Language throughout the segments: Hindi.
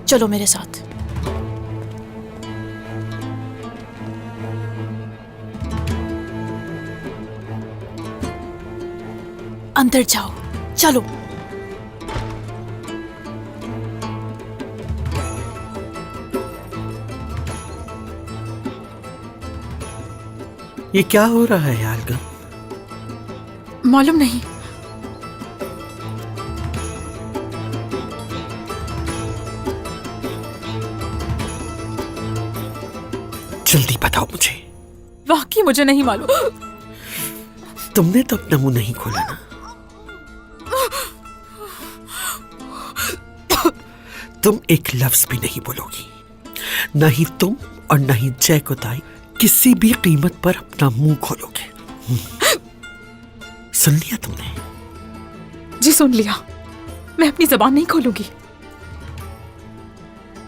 चलो मेरे साथ। अंदर जाओ, चलो। ये क्या हो रहा है यार? मालूम नहीं। जल्दी बताओ मुझे। वाकई मुझे नहीं मालूम। तुमने तो अपना मुंह नहीं खोला ना। तुम एक लफ्ज भी नहीं बोलोगी, ना ही तुम और ना ही जय कोताई किसी भी कीमत पर अपना मुंह खोलोगे। सुन लिया तुमने? जी सुन लिया। मैं अपनी जबान नहीं खोलूंगी।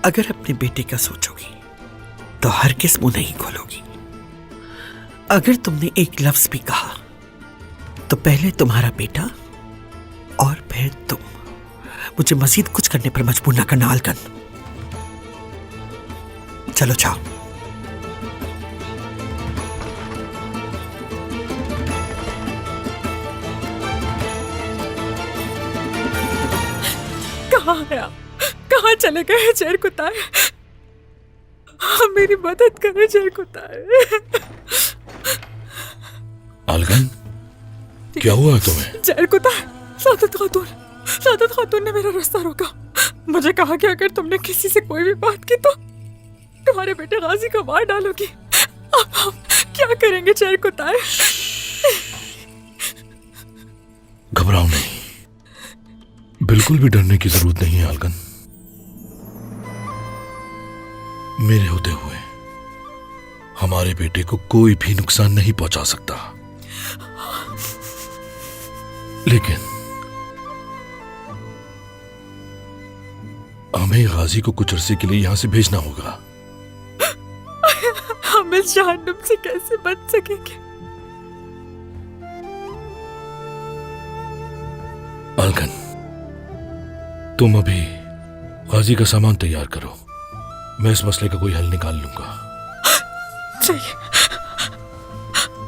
अगर अपने बेटे का सोचोगी तो हर किस मुंह नहीं खोलोगी। अगर तुमने एक लफ्ज भी कहा तो पहले तुम्हारा बेटा और फिर तुम। मुझे मजीद कुछ करने पर मजबूर ना करना अलगन। चलो जाओ। कहाँ है आप? कहाँ चले गए जय कोताई? मेरी मदद करे जय कोताई। अलगन, क्या हुआ तुम्हें? जय कोताई, सादत खातून ने मेरा रास्ता रोका। मुझे कहा कि अगर तुमने किसी से कोई भी बात की तो तुम्हारे बेटे गाजी को मार डालोगी। अब हम क्या करेंगे जय कोताई? घबराओ नहीं, बिल्कुल भी डरने की जरूरत नहीं है अलगन। मेरे होते हुए हमारे बेटे को कोई भी नुकसान नहीं पहुंचा सकता। लेकिन हमें गाजी को कुछ अरसे के लिए यहां से भेजना होगा। हम इस जहन्नुम से कैसे बच सकेंगे? अलगन, तुम अभी गाजी का सामान तैयार करो। मैं इस मसले का कोई हल निकाल लूंगा। चाहिए,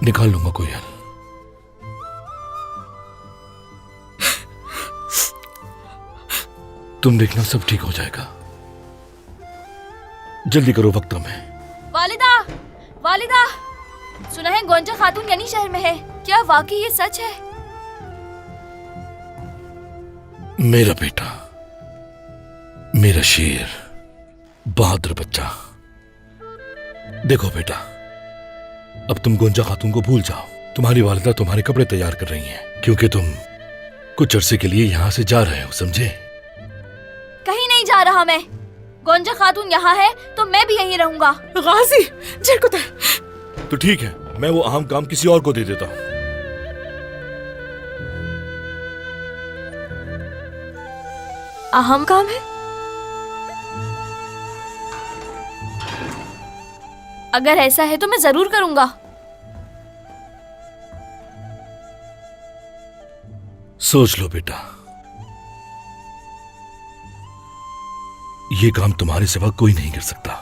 निकाल लूंगा कोई हल। तुम देखना, सब ठीक हो जाएगा। जल्दी करो, वक्त कम है। वालिदा, वालिदा, सुना है गोंजा खातून गनी शहर में है। क्या वाकई ये सच है? मेरा बेटा, मेरा शेर, बहादुर बच्चा। देखो बेटा, अब तुम गोंजा खातून को भूल जाओ। तुम्हारी वालिदा तुम्हारे कपड़े तैयार कर रही हैं, क्योंकि तुम कुछ अरसे के लिए यहां से जा रहे हो, समझे? कहीं नहीं जा रहा मैं। गोंजा खातून यहाँ है तो मैं भी यहीं रहूंगा। गाजी, जय कोताई। तो ठीक है, मैं वो अहम काम किसी और को दे देता हूं। अहम काम है? अगर ऐसा है तो मैं जरूर करूंगा। सोच लो बेटा, ये काम तुम्हारे सिवा कोई नहीं कर सकता।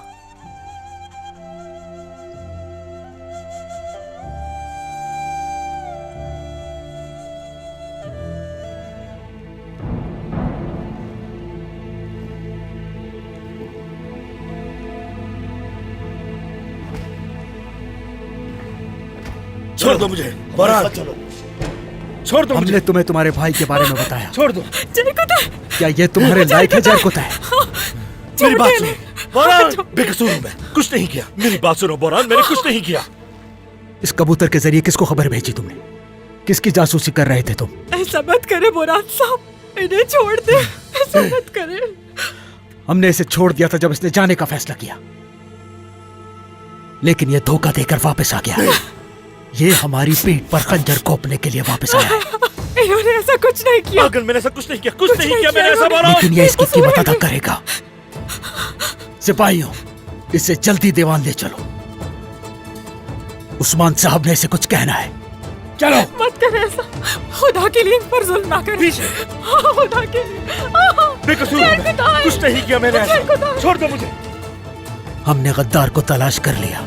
छोड़ दो मुझे, बरात, छोड़ दो मुझे। हमने तुम्हें तुम्हारे भाई के बारे में बताया। छोड़ दो। जय कोताई, क्या ये तुम्हारे लायक है जय कोताई? मेरी बात सुनो बोरान, बेकसूर हूं मैं, कुछ नहीं किया। मेरी बात सुनो बोरान, मैंने कुछ नहीं किया। इस कबूतर के जरिए किसको खबर भेजी तुमने? किसकी जासूसी कर रहे थे तुम? ऐसा मत करे बोरान साहब, इन्हें छोड़ दे। ऐसा मत करे। हमने इसे छोड़ दिया था जब इसने जाने का फैसला किया, लेकिन ये धोखा देकर वापस आ गया। ये हमारी पीठ पर खंजर घोंपने के लिए वापस आया। इन्होंने ऐसा कुछ नहीं किया। अगर मैंने ऐसा कुछ नहीं किया, कुछ नहीं किया मैंने, ऐसा बोला। लेकिन ये इसकी कीमत अदा करेगा। सिपाहियों, इसे जल्दी दीवान ले चलो। उस्मान साहब ने इसे कुछ कहना है। चलो। मत कर ऐसा, खुदा के लिए इन पर जुल्म ना कर। खुदा के लिए। बेकसूर हूं मैं। कुछ नहीं किया मैंने ऐसा। छोड़ दो मुझे। हमने गद्दार को तलाश कर लिया।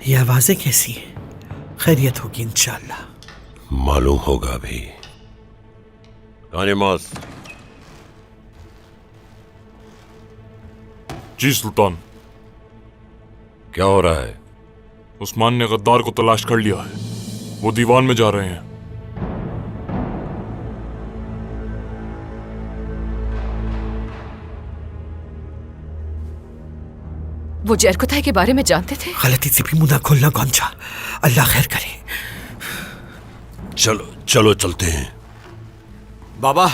ये आवाजें कैसी हैं? खैरियत होगी इंशाल्लाह। मालूम होगा अभी। मॉस। जी सुल्तान। क्या हो रहा है? उस्मान ने गद्दार को तलाश कर लिया है, वो दीवान में जा रहे हैं। वो जरकुताई के बारे में जानते थे? गलती से भी मुंह ना खोलना गौंजा, अल्लाह खैर करे। चलो चलो चलते हैं। बाबा,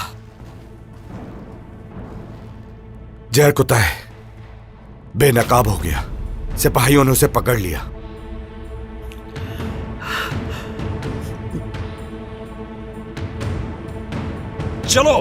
जरकुताई बेनकाब हो गया। सिपाहियों ने उसे पकड़ लिया। चलो।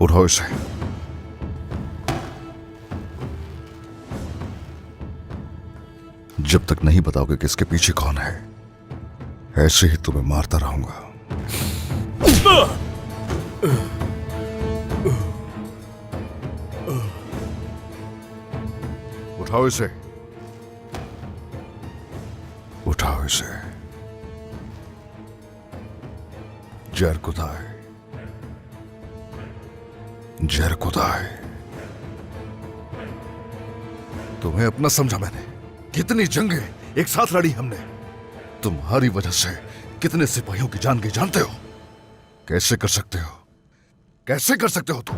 उठाओ इसे। जब तक नहीं बताओगे कि इसके पीछे कौन है, ऐसे ही तुम्हें मारता रहूंगा। उठाओ इसे, उठाओ इसे। जरकुताई, जरकुताई, तुम्हें अपना समझा मैंने। कितनी जंगें एक साथ लड़ी हमने। तुम्हारी वजह से कितने सिपाहियों की जान गई जानते हो? कैसे कर सकते हो? कैसे कर सकते हो तुम?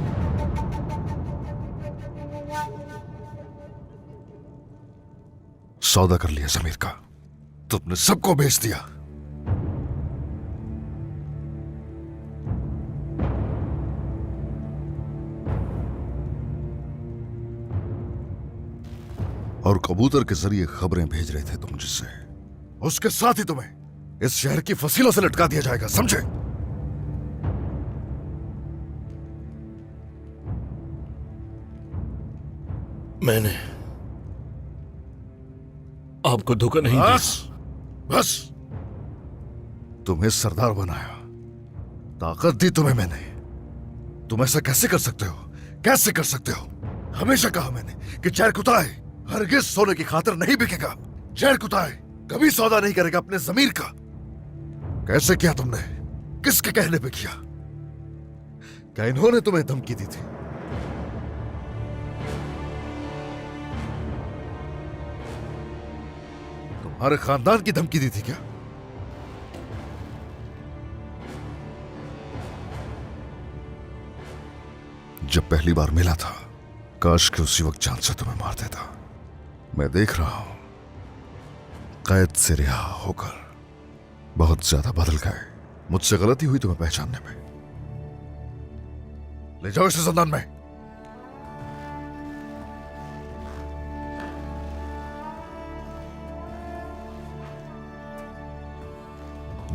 सौदा कर लिया जमीर का। तुमने सबको बेच दिया। और कबूतर के जरिए खबरें भेज रहे थे तुम जिससे, उसके साथ ही तुम्हें इस शहर की फसीलों से लटका दिया जाएगा, समझे? मैंने आपको धोखा नहीं दिया। बस बस, तुम्हें सरदार बनाया, ताकत दी तुम्हें मैंने। तुम ऐसा कैसे कर सकते हो? कैसे कर सकते हो? हमेशा कहा मैंने कि जरकुताई हरगिज सोने की खातिर नहीं बिकेगा। जरकुताई कभी सौदा नहीं करेगा अपने जमीर का। कैसे किया तुमने? किसके कहने पे किया? क्या इन्होंने तुम्हें धमकी दी थी? तुम्हारे खानदान की धमकी दी थी क्या? जब पहली बार मिला था, काश के उसी वक्त जान से तुम्हें मार देता। मैं देख रहा हूं, कैद से रिहा होकर बहुत ज्यादा बदल गए। मुझसे गलती हुई तुम्हें पहचानने में। ले जाओ इसे जिंदान में।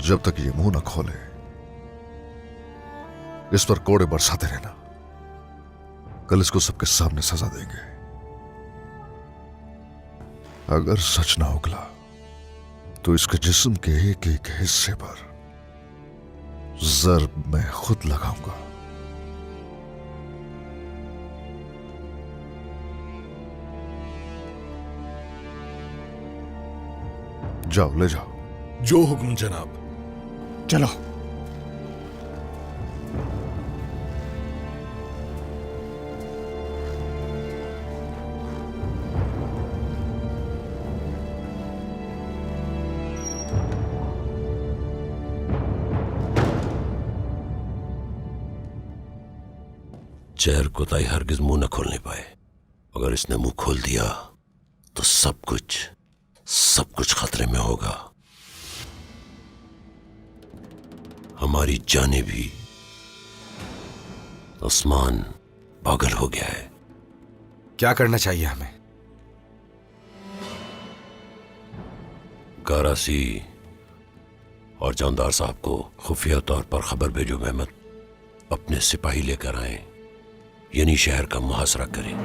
जब तक ये मुंह न खोले, इस पर कोड़े बरसाते रहना। कल इसको सबके सामने सजा देंगे। अगर सच ना उगला तो इसके जिस्म के एक एक हिस्से पर जर्ब मैं खुद लगाऊंगा। जाओ, ले जाओ। जो हुक्म जनाब। चलो। जहर कोताही हरगिज मुंह न खोलने पाए। अगर इसने मुंह खोल दिया तो सब कुछ खतरे में होगा। हमारी जानें भी। आसमान पागल हो गया है। क्या करना चाहिए हमें? गारासी और जानदार साहब को खुफिया तौर पर खबर भेजो। मेहमद अपने सिपाही लेकर आए, यानी शहर का मुहासरा करें।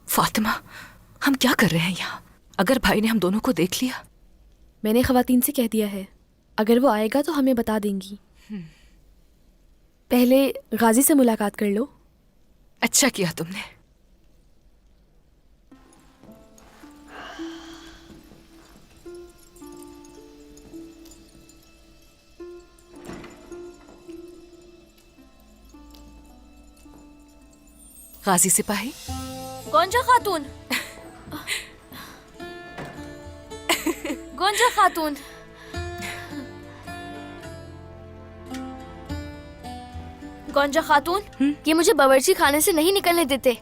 फातिमा, हम क्या कर रहे हैं यहाँ? अगर भाई ने हम दोनों को देख लिया? मैंने खवातीन से कह दिया है, अगर वो आएगा तो हमें बता देंगी। पहले गाजी से मुलाकात कर लो। अच्छा किया तुमने। गाजी सिपाही। गोंजा खातून। गोंजा खातून। गोंजा खातून, ये मुझे बावर्ची खाने से नहीं निकलने देते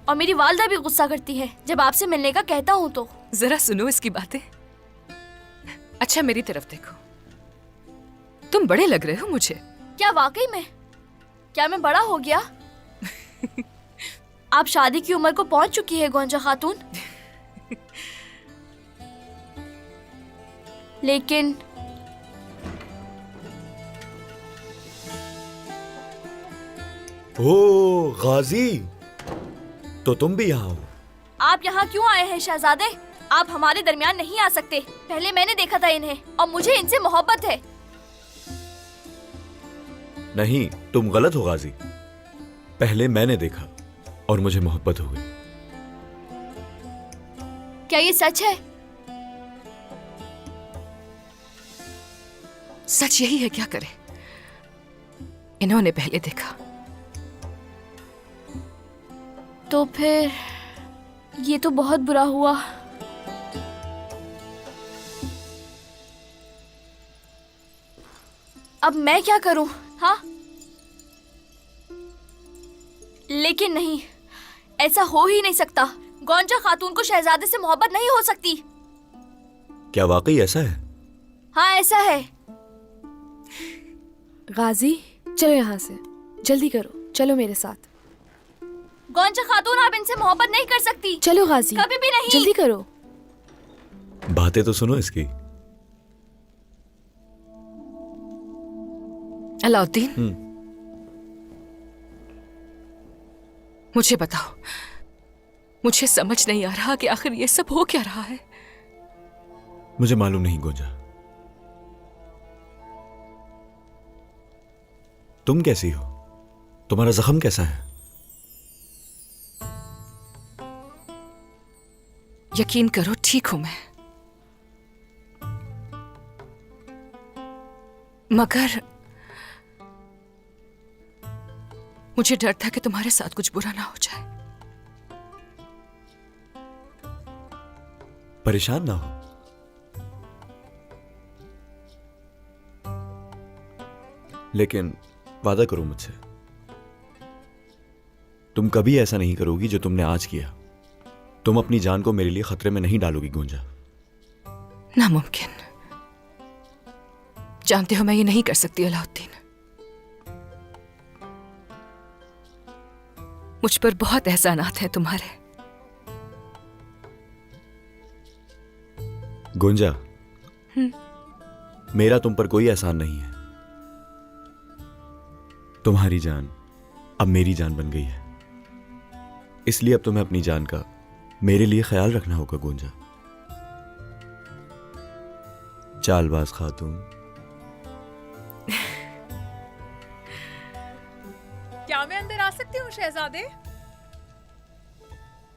और मेरी वालदा भी गुस्सा करती है जब आपसे मिलने का कहता हूँ तो। जरा सुनो इसकी बातें। अच्छा मेरी तरफ देखो, तुम बड़े लग रहे हो मुझे। क्या वाकई में? क्या मैं बड़ा हो गया? आप शादी की उम्र को पहुंच चुकी है गोंजा खातून। लेकिन ओ गाजी, तो तुम भी यहाँ हो? आप यहाँ क्यों आए हैं शहजादे? आप हमारे दरमियान नहीं आ सकते। पहले मैंने देखा था इन्हें और मुझे इनसे मोहब्बत है। नहीं, तुम गलत हो गाजी। पहले मैंने देखा और मुझे मोहब्बत हो गई। क्या ये सच है? सच यही है, क्या करे। इन्होंने पहले देखा। तो फिर ये तो बहुत बुरा हुआ। अब मैं क्या करूं? हाँ, लेकिन नहीं, ऐसा हो ही नहीं सकता। गोंजा खातून को शहजादे से मोहब्बत नहीं हो सकती। क्या वाकई ऐसा है? हाँ ऐसा है। गाजी, चलो यहाँ से, जल्दी करो, चलो मेरे साथ। गोंजा खातून, आप इनसे मोहब्बत नहीं कर सकती। चलो गाजी, कभी भी नहीं। जल्दी करो। बातें तो सुनो इसकी। अलाउद्दीन, मुझे बताओ, मुझे समझ नहीं आ रहा कि आखिर ये सब हो क्या रहा है। मुझे मालूम नहीं गोंजा। तुम कैसी हो? तुम्हारा जख्म कैसा है? यकीन करो ठीक हूं मैं, मगर मुझे डर था कि तुम्हारे साथ कुछ बुरा ना हो जाए। परेशान ना हो, लेकिन वादा करो मुझसे, तुम कभी ऐसा नहीं करोगी जो तुमने आज किया। तुम अपनी जान को मेरे लिए खतरे में नहीं डालोगी गुंजा। नामुमकिन, जानते हो मैं ये नहीं कर सकती अलाउद्दीन। मुझ पर बहुत एहसानात हैं तुम्हारे। गुंजा, मेरा तुम पर कोई एहसान नहीं है। तुम्हारी जान अब मेरी जान बन गई है, इसलिए अब तुम्हें अपनी जान का मेरे लिए ख्याल रखना होगा गुंजा। चालबाज खातून। क्या मैं अंदर आ सकती हूँ शहजादे?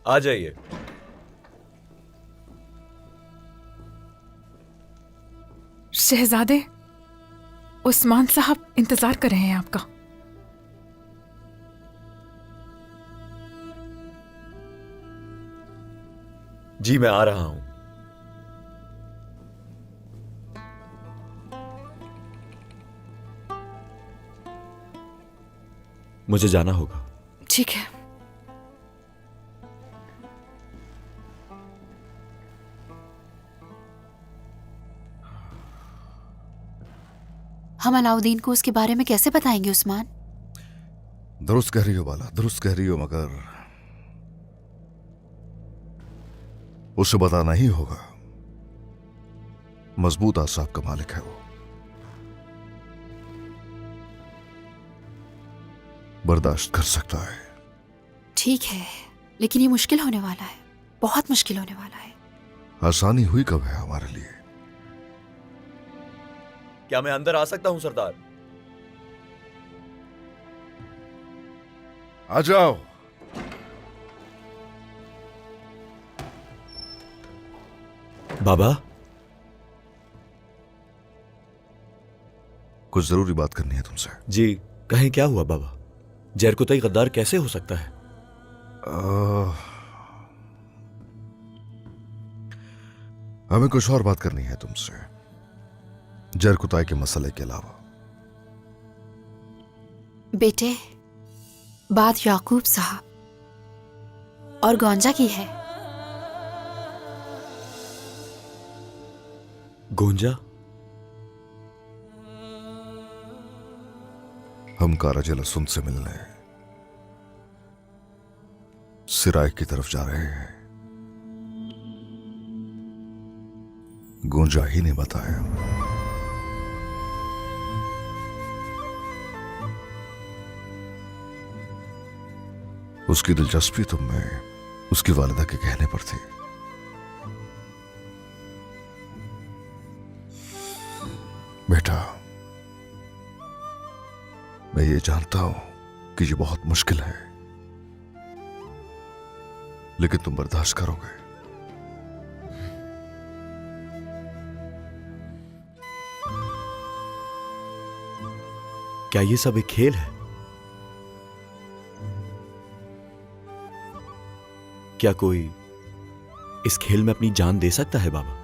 आ जाइए। शहजादे, उस्मान साहब इंतजार कर रहे हैं आपका। जी मैं आ रहा हूं। मुझे जाना होगा। ठीक है। हम अलाउद्दीन को उसके बारे में कैसे बताएंगे उस्मान? दुरुस्त कह रही हो बाला, दुरुस्त कह रही हो, मगर उसे बताना ही होगा। मजबूत आसाब का मालिक है वो, बर्दाश्त कर सकता है। ठीक है, लेकिन ये मुश्किल होने वाला है, बहुत मुश्किल होने वाला है। आसानी हुई कब है हमारे लिए? क्या मैं अंदर आ सकता हूं सरदार? आ जाओ। बाबा, कुछ जरूरी बात करनी है तुमसे। जी कहें, क्या हुआ बाबा? जरकुतई गद्दार कैसे हो सकता है? हमें कुछ और बात करनी है तुमसे, जरकुताई के मसले के अलावा। बेटे, बात याकूब साहब और गोंजा की है। गोंजा? हम काराजे लहसुन से मिलने सिराय की तरफ जा रहे हैं। गोंजा ही ने बताया। उसकी दिलचस्पी तुम में उसकी वालिदा के कहने पर थी। बेटा, मैं ये जानता हूं कि ये बहुत मुश्किल है, लेकिन तुम बर्दाश्त करोगे। क्या ये सब एक खेल है? क्या कोई इस खेल में अपनी जान दे सकता है बाबा?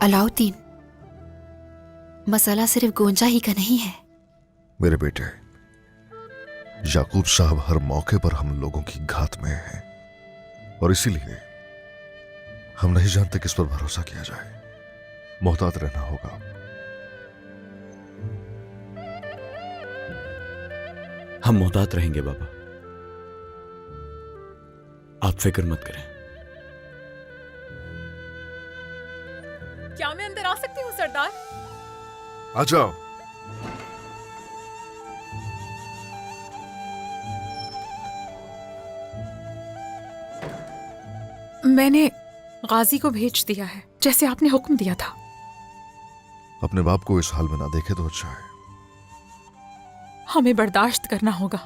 अलाउद्दीन, मसला सिर्फ गोंजा ही का नहीं है। मेरे बेटे, याकूब साहब हर मौके पर हम लोगों की घात में हैं, और इसीलिए हम नहीं जानते किस पर भरोसा किया जाए। मोहतात रहना होगा। हम मोहतात रहेंगे बाबा, आप फिक्र मत करें। क्या मैं अंदर आ सकती हूँ सरदार? आ जाओ। मैंने गाजी को भेज दिया है, जैसे आपने हुक्म दिया था। अपने बाप को इस हाल में ना देखे तो अच्छा है। हमें बर्दाश्त करना होगा।